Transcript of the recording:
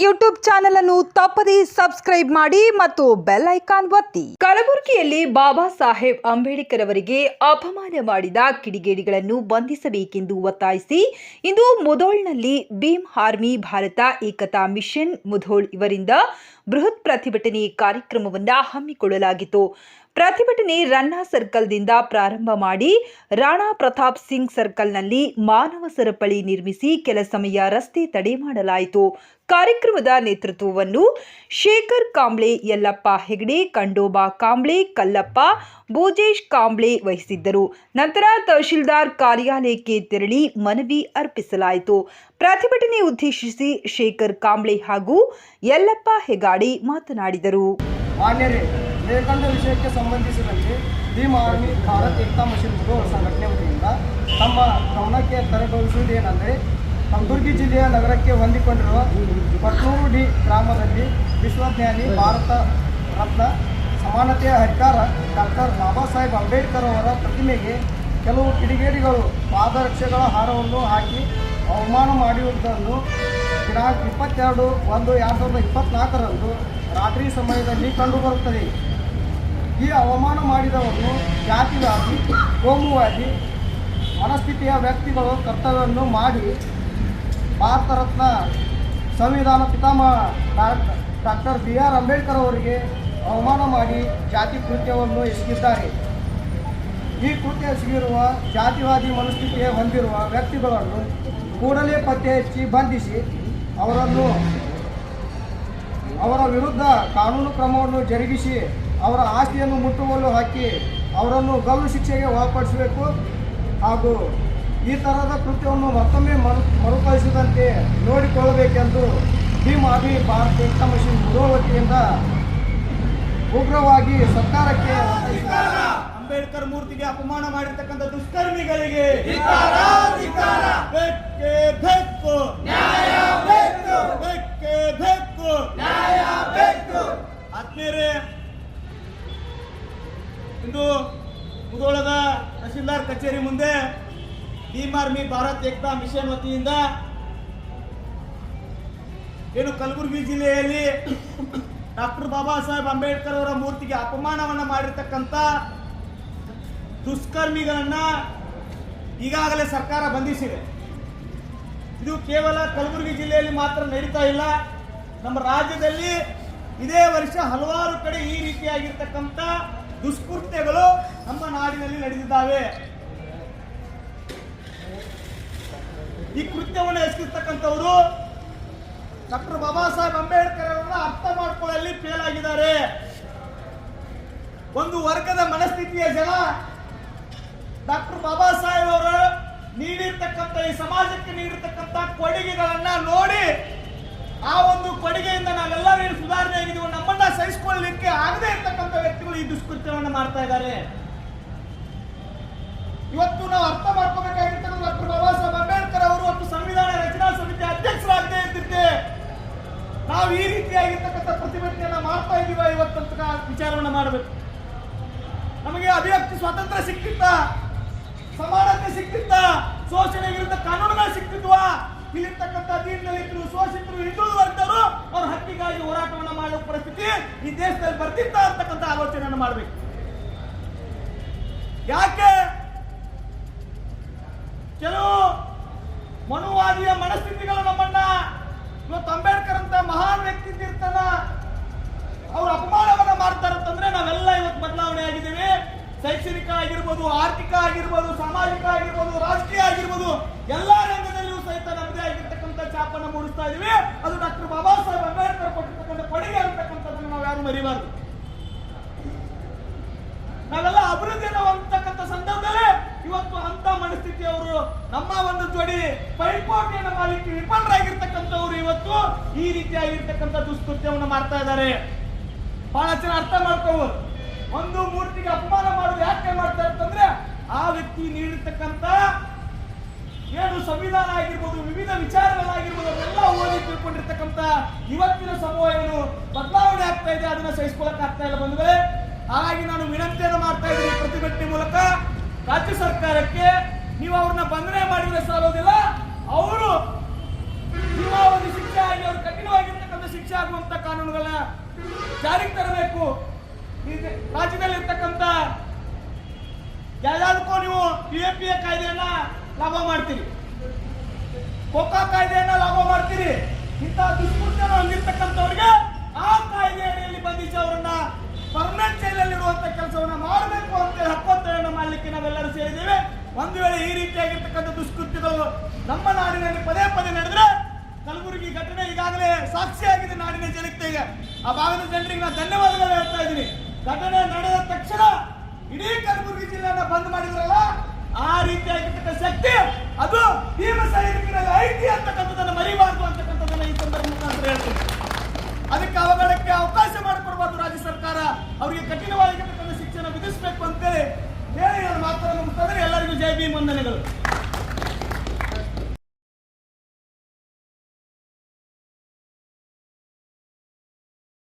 YouTube channel ಅನ್ನು ತಪ್ಪದೇ subscribe ಮಾಡಿ ಮತ್ತು ಬೆಲ್ ಐಕಾನ್ ಒತ್ತಿ. ಕಲಬುರಗಿಯಲ್ಲಿ ಬಾಬಾ ಸಾಹೇಬ್ ಅಂಬೇಡ್ಕರ್ ಅವರಿಗೆ ಅಪಮಾನ ಮಾಡಿದ ಕಿಡಿಗೇಡಿಗಳನ್ನು ಬಂಧಿಸಬೇಕೆಂದು ಒತ್ತಾಯಿಸಿ ಇಂದು ಮುಧೋಳ್ನಲ್ಲಿ ಭೀಮ್ ಆರ್ಮಿ ಭಾರತ ಏಕತಾ ಮಿಷನ್ ಮುಧೋಳ್ ಇವರಿಂದ ಬೃಹತ್ ಪ್ರತಿಭಟನೆ ಕಾರ್ಯಕ್ರಮವನ್ನು ಹಮ್ಮಿಕೊಳ್ಳಲಾಗಿತ್ತು. ಪ್ರತಿಭಟನೆ ರನ್ನಾ ಸರ್ಕಲ್ದಿಂದ ಪ್ರಾರಂಭ ಮಾಡಿ ರಾಣಾ ಪ್ರತಾಪ್ ಸಿಂಗ್ ಸರ್ಕಲ್ನಲ್ಲಿ ಮಾನವ ಸರಪಳಿ ನಿರ್ಮಿಸಿ ಕೆಲ ಸಮಯ ರಸ್ತೆ ತಡೆ ಮಾಡಲಾಯಿತು. ಕಾರ್ಯಕ್ರಮದ ನೇತೃತ್ವವನ್ನು ಶೇಖರ್ ಕಾಂಬ್ಳೆ, ಯಲ್ಲಪ್ಪ ಹೆಗಡೆ, ಖಂಡೋಬಾ ಕಾಂಬ್ಳೆ, ಕಲ್ಲಪ್ಪ, ಭೋಜೇಶ್ ಕಾಂಬ್ಳೆ ವಹಿಸಿದ್ದರು. ನಂತರ ತಹಶೀಲ್ದಾರ್ ಕಾರ್ಯಾಲಯಕ್ಕೆ ತೆರಳಿ ಮನವಿ ಅರ್ಪಿಸಲಾಯಿತು. ಪ್ರತಿಭಟನೆ ಉದ್ದೇಶಿಸಿ ಶೇಖರ್ ಕಾಂಬ್ಳೆ ಹಾಗೂ ಯಲ್ಲಪ್ಪ ಹೆಗಾಡೆ ಮಾತನಾಡಿದರು. ವಿವೇಕಾನಂದ ವಿಷಯಕ್ಕೆ ಸಂಬಂಧಿಸಿದಂತೆ ಭೀಮ್ ಆರ್ಮಿ ಭಾರತ್ ಏಕತಾ ಮಿಷನ್ ಮುಧೋಳ್ ಸಂಘಟನೆ ವತಿಯಿಂದ ತಮ್ಮ ಗಮನಕ್ಕೆ ತರಗೊಳಿಸುವುದೇನೆಂದರೆ, ಕಲಬುರಗಿ ಜಿಲ್ಲೆಯ ನಗರಕ್ಕೆ ಹೊಂದಿಕೊಂಡಿರುವ ಪಟ್ನೂರು ಡಿ ಗ್ರಾಮದಲ್ಲಿ ವಿಶ್ವಜ್ಞಾನಿ, ಭಾರತ ರತ್ನ, ಸಮಾನತೆಯ ಹರಿಕಾರ ಡಾಕ್ಟರ್ ಬಾಬಾ ಸಾಹೇಬ್ ಅಂಬೇಡ್ಕರ್ ಅವರ ಪ್ರತಿಮೆಗೆ ಕೆಲವು ಕಿಡಿಗೇಡಿಗಳು ಪಾದರಕ್ಷೆಗಳ ಹಾರವನ್ನು ಹಾಕಿ ಅವಮಾನ ಮಾಡಿರುವುದನ್ನು ದಿನಾಂಕ 22/1/2024 ರಾತ್ರಿ ಸಮಯದಲ್ಲಿ ಕಂಡುಬರುತ್ತದೆ. ಈ ಅವಮಾನ ಮಾಡಿದವನ್ನು ಜಾತಿವಾದಿ, ಕೋಮುವಾದಿ ಮನಸ್ಥಿತಿಯ ವ್ಯಕ್ತಿಗಳು ಕರ್ತವ್ಯವನ್ನು ಮಾಡಿ ಭಾರತ ರತ್ನ, ಸಂವಿಧಾನ ಪಿತಾಮಹ ಡಾಕ್ಟರ್ BR ಅಂಬೇಡ್ಕರ್ ಅವರಿಗೆ ಅವಮಾನ ಮಾಡಿ ಜಾತಿ ಕೃತ್ಯವನ್ನು ಎಸಗಿದ್ದಾರೆ. ಈ ಕೃತ್ಯ ಎಸಗಿರುವ ಜಾತಿವಾದಿ ಮನಸ್ಥಿತಿಯ ಹೊಂದಿರುವ ವ್ಯಕ್ತಿಗಳನ್ನು ಕೂಡಲೇ ಪತ್ತೆ ಹಚ್ಚಿ ಬಂಧಿಸಿ ಅವರ ವಿರುದ್ಧ ಕಾನೂನು ಕ್ರಮವನ್ನು ಜರುಗಿಸಿ ಅವರ ಆಸ್ತಿಯನ್ನು ಮುಟ್ಟುಗೋಲು ಹಾಕಿ ಅವರನ್ನು ಗಲ್ಲು ಶಿಕ್ಷೆಗೆ ಒಳಪಡಿಸಬೇಕು ಹಾಗೂ ಈ ಥರದ ಕೃತ್ಯವನ್ನು ಮತ್ತೊಮ್ಮೆ ಮರುಕಳಿಸದಂತೆ ನೋಡಿಕೊಳ್ಳಬೇಕೆಂದು ಭೀಮ್ ಆರ್ಮಿ ಭಾರತ ಏಕತಾ ಮಿಷನ್ ಮುಧೋಳ್ ವತಿಯಿಂದ ಉಗ್ರವಾಗಿ ಸರ್ಕಾರಕ್ಕೆ ಅಂಬೇಡ್ಕರ್ ಮೂರ್ತಿಗೆ ಅಪಮಾನ ಮಾಡಿರ್ತಕ್ಕಂಥ ದುಷ್ಕರ್ಮಿಗಳಿಗೆ ಆತ್ಮೀಯರೇ, ಇಂದು ಮುಧೋಳದ ತಹಶೀಲ್ದಾರ್ ಕಚೇರಿ ಮುಂದೆ ಭೀಮ್ ಆರ್ಮಿ ಭಾರತ್ ಏಕತಾ ಮಿಷನ್ ವತಿಯಿಂದ ಏನು ಕಲಬುರಗಿ ಜಿಲ್ಲೆಯಲ್ಲಿ ಡಾಕ್ಟರ್ ಬಾಬಾ ಸಾಹೇಬ್ ಅಂಬೇಡ್ಕರ್ ಅವರ ಮೂರ್ತಿಗೆ ಅಪಮಾನವನ್ನು ಮಾಡಿರ್ತಕ್ಕಂಥ ದುಷ್ಕರ್ಮಿಗಳನ್ನ ಈಗಾಗಲೇ ಸರ್ಕಾರ ಬಂಧಿಸಿದೆ. ಇದು ಕೇವಲ ಕಲಬುರಗಿ ಜಿಲ್ಲೆಯಲ್ಲಿ ಮಾತ್ರ ನಡೀತಾ ಇಲ್ಲ, ನಮ್ಮ ರಾಜ್ಯದಲ್ಲಿ ಇದೇ ವರ್ಷ ಹಲವಾರು ಕಡೆ ಈ ರೀತಿಯಾಗಿರ್ತಕ್ಕಂಥ ದುಷ್ಕೃತ್ಯಗಳು ನಮ್ಮ ನಾಡಿನಲ್ಲಿ ನಡೆದಿದ್ದಾವೆ. ಈ ಕೃತ್ಯವನ್ನು ಎಸಗಿರ್ತಕ್ಕಂಥವರು ಡಾಕ್ಟರ್ ಬಾಬಾ ಸಾಹೇಬ್ ಅಂಬೇಡ್ಕರ್ ಅವರನ್ನ ಅರ್ಥ ಮಾಡ್ಕೊಳ್ಳಲ್ಲಿ ಫೇಲ್ ಆಗಿದ್ದಾರೆ. ಒಂದು ವರ್ಗದ ಮನಸ್ಥಿತಿಯ ಜನ ಡಾಕ್ಟರ್ ಬಾಬಾ ಸಾಹೇಬ್ ಅವರು ನೀಡಿರ್ತಕ್ಕಂಥ ಈ ಸಮಾಜಕ್ಕೆ ನೀಡಿರ್ತಕ್ಕಂಥ ಕೊಡುಗೆಗಳನ್ನ ನೋಡಿ ಆ ಒಂದು ಕೊಡುಗೆಯಿಂದ ನಾವೆಲ್ಲರೂ ಸುಧಾರಣೆ ಆಗಿದ್ದೀವಿ, ನಮ್ಮನ್ನ ಸಹಿಸಿಕೊಳ್ಳಲಿಕ್ಕೆ ಆಗದೇ ಇರ್ತಕ್ಕಂಥ ವ್ಯಕ್ತಿಗಳು ಈ ದುಷ್ಕೃತ್ಯವನ್ನು ಮಾಡ್ತಾ ಇದ್ದಾರೆ. ಇವತ್ತು ನಾವು ಅರ್ಥ ಮಾಡ್ಕೋಬೇಕಾಗಿರ್ತಕ್ಕಂಥ ಡಾಕ್ಟರ್ ಬಾಬಾ ಸಾಹೇಬ್ ಅಂಬೇಡ್ಕರ್ ಅವರು ಮತ್ತು ಸಂವಿಧಾನ ರಚನಾ ಸಮಿತಿ ಅಧ್ಯಕ್ಷರಾಗದೇ ಇರ್ತಿದ್ದೆ ನಾವು ಈ ರೀತಿಯಾಗಿರ್ತಕ್ಕಂಥ ಪ್ರತಿಭಟನೆಯನ್ನ ಮಾಡ್ತಾ ಇದೀವ ಇವತ್ತಂತ ವಿಚಾರವನ್ನ ಮಾಡಬೇಕು. ನಮಗೆ ಅಭಿವ್ಯಕ್ತಿ ಸ್ವಾತಂತ್ರ್ಯ ಸಿಕ್ತಿತ್ತ, ಸಮಾನತೆ ಸಿಕ್ತಿತ್ತ, ಶೋಷಣೆ ವಿರುದ್ಧ ಕಾನೂನುಗಳು ಸಿಕ್ತಿದ್ವಾ, ಇಲ್ಲಿರ್ತಕ್ಕಂಥ ದೀನದಲಿತರು, ಶೋಷಿತರು, ಹಿಂದುಳಿದ ವರ್ಗದವರು ಅವರ ಹಕ್ಕಿಗಾಗಿ ಹೋರಾಟವನ್ನು ಮಾಡುವ ಪರಿಸ್ಥಿತಿ ಈ ದೇಶದಲ್ಲಿ ಬರ್ತಿತ್ತ ಅಂತಕ್ಕಂಥ ಆಲೋಚನೆಯನ್ನು ಮಾಡಬೇಕು. ಯಾಕೆ ಕೆಲವು ಮನುವಾದಿಯ ಮನಸ್ಥಿತಿಗಳು ನಮ್ಮನ್ನ ಇವತ್ತು ಅಂಬೇಡ್ಕರ್ ಅಂತ ಮಹಾನ್ ವ್ಯಕ್ತಿ ಇರ್ತಾನ ಅವರು ಅಪಮಾನವನ್ನ ಮಾಡ್ತಾರೆ ಅಂತಂದ್ರೆ ನಾವೆಲ್ಲ ಇವತ್ತು ಬದಲಾವಣೆ ಆಗಿದ್ದೀವಿ. ಶೈಕ್ಷಣಿಕ ಆಗಿರ್ಬೋದು, ಆರ್ಥಿಕ ಆಗಿರ್ಬೋದು, ಸಾಮಾಜಿಕ ಆಗಿರ್ಬೋದು, ರಾಜಕೀಯ ಆಗಿರ್ಬೋದು, ಎಲ್ಲಾ ರಂಗದಲ್ಲಿಯೂ ಸಹಿತ ನಮ್ಮದೇ ಆಗಿರ್ತಕ್ಕಂಥ ಛಾಪನ್ನು ಮೂಡಿಸ್ತಾ ಇದೀವಿ. ಅದು ಡಾಕ್ಟರ್ ಬಾಬಾ ಸಾಹೇಬ್ ಅಂಬೇಡ್ಕರ್ ಕೊಟ್ಟಿರ್ತಕ್ಕಂಥ ಕೊಡುಗೆ ಅಂತಕ್ಕಂಥದ್ದನ್ನು ನಾವು ಯಾರು ಮರಿಬಾರ್ದು. ನಾವೆಲ್ಲ ಅಭಿವೃದ್ಧಿಯನ್ನು ಹೊಂದತಕ್ಕಂಥ ಸಂದರ್ಭದಲ್ಲಿ ಇವತ್ತು ಅಂತ ಮನಸ್ಥಿತಿಯವರು ನಮ್ಮ ಒಂದು ಜೋಡಿ ಪೈಪೋಟಿಯನ್ನು ಮಾಡಲಿಕ್ಕೆ ವಿಫಲರಾಗಿರ್ತಕ್ಕಂಥವ್ರು ಇವತ್ತು ಈ ರೀತಿಯಾಗಿರ್ತಕ್ಕಂಥ ದುಷ್ಕೃತ್ಯವನ್ನು ಮಾಡ್ತಾ ಇದ್ದಾರೆ. ಬಹಳ ಜನ ಅರ್ಥ ಮಾಡ್ಕೋಬಹುದು. ಒಂದು ಮೂರ್ತಿಗೆ ಅಪಮಾನ ಮಾಡೋದು ಯಾಕೆ ಮಾಡ್ತಾರೆ ಅಂತಂದ್ರೆ ಆ ವ್ಯಕ್ತಿ ನೀಡಿರ್ತಕ್ಕಂಥ ಏನು ಸಂವಿಧಾನ ಆಗಿರ್ಬೋದು, ವಿವಿಧ ವಿಚಾರಗಳಾಗಿರ್ಬೋದು, ಅದೆಲ್ಲ ಓದಿ ತಿಳ್ಕೊಂಡಿರ್ತಕ್ಕಂಥ ಇವತ್ತಿನ ಸಮೂಹ ಏನು ಬದಲಾವಣೆ ಆಗ್ತಾ ಇದೆ ಅದನ್ನ ಸಹಿಸಿಕೊಳ್ಳಕ್ ಆಗ್ತಾ ಇಲ್ಲ ಬಂಧುಗಳೇ. ಹಾಗಾಗಿ ನಾನು ವಿನಂತಿಯನ್ನು ಮಾಡ್ತಾ ಇದ್ದೀನಿ ಪ್ರತಿಭಟನೆ ಮೂಲಕ ರಾಜ್ಯ ಸರ್ಕಾರಕ್ಕೆ, ನೀವು ಅವ್ರನ್ನ ಬಂಧನೆ ಮಾಡಿದ್ರೆ ಸಾಲೋದಿಲ್ಲ, ಅವರು ಜೀವಾವಧಿ ಶಿಕ್ಷೆ ಆಗಿ ಅವರು ಕಠಿಣವಾಗಿರ್ತಕ್ಕಂಥ ಶಿಕ್ಷೆ ಆಗುವಂತ ಕಾನೂನುಗಳನ್ನ ಜಾರಿಗೆ ತರಬೇಕು. ಈ ರಾಜ್ಯದಲ್ಲಿರ್ತಕ್ಕಂಥ ಯಾವ್ಯಾವುದಕ್ಕೂ ನೀವು PFPA ಕಾಯ್ದೆಯನ್ನ ಲಾಭ ಮಾಡ್ತೀರಿ, ಕೋಕಾ ಕಾಯ್ದೆಯನ್ನ ಲಾಭ ಮಾಡ್ತೀರಿ. ಇಂತಹ ದುಷ್ಕೃತ್ಯವನ್ನು ಹೊಂದಿರ್ತಕ್ಕಂಥವ್ರಿಗೆ ಆ ಕಾಯ್ದೆ ಅಡಿಯಲ್ಲಿ ಬಂಧಿಸಿ ಅವರನ್ನ ಪರ್ಮನೆಂಟ್ ಜೈಲಲ್ಲಿರುವಂತ ಕೆಲಸವನ್ನ ಮಾಡಬೇಕು ಅಂತ ಹಕ್ಕೊತ್ತಾಯವನ್ನು ಮಾಡಲಿಕ್ಕೆ ನಾವೆಲ್ಲರೂ ಸೇರಿದ್ದೇವೆ. ಒಂದು ವೇಳೆ ಈ ರೀತಿಯಾಗಿರ್ತಕ್ಕಂಥ ದುಷ್ಕೃತ್ಯಗಳು ನಮ್ಮ ನಾಡಿನಲ್ಲಿ ಪದೇ ಪದೇ ನಡೆದ್ರೆ, ಕಲಬುರಗಿ ಘಟನೆ ಈಗಾಗಲೇ ಸಾಕ್ಷಿಯಾಗಿದೆ ನಾಡಿನ ಜನತೆ. ಆ ಭಾಗದ ಜನರಿಗೆ ನಾನು ಧನ್ಯವಾದಗಳು ಹೇಳ್ತಾ ಇದ್ದೀನಿ. ಘಟನೆ ನಡೆದ ತಕ್ಷಣ ಇಡೀ ಕಲಬುರಗಿ ಜಿಲ್ಲೆಯನ್ನ ಬಂದ್ ಮಾಡಿದ್ರಲ್ಲ, ಆ ರೀತಿಯಾಗಿರ್ತಕ್ಕಂಥ ಶಕ್ತಿ ಅದು ಭೀಮ ಸೈನಿಕರಲ್ಲಿ ಐತಿ ಅಂತಕ್ಕಂಥದ್ದನ್ನು ಮರಿಬಾರ್ದು ಅಂತಕ್ಕಂಥದ್ದನ್ನ ಈ ಸಂದರ್ಭ ಮುಖಾಂತರ ಹೇಳ್ತೀನಿ. ಅದಕ್ಕೆ ಅವಘಡಕ್ಕೆ ಅವಕಾಶ ಮಾಡಿಕೊಡಬಾರ್ದು ರಾಜ್ಯ ಸರ್ಕಾರ. ಅವರಿಗೆ ಕಠಿಣವಾಗಿರ್ತಕ್ಕಂಥ ಶಿಕ್ಷಣ ವಿಧಿಸಬೇಕು ಅಂತೇಳಿ ಹೇಳಿ ನಾನು ಮಾತನ್ನು ಮುಗಿಸ್ತೇನೆ. ಎಲ್ಲರಿಗೂ ಜೈ ಭೀಮ್ ವಂದನೆಗಳು.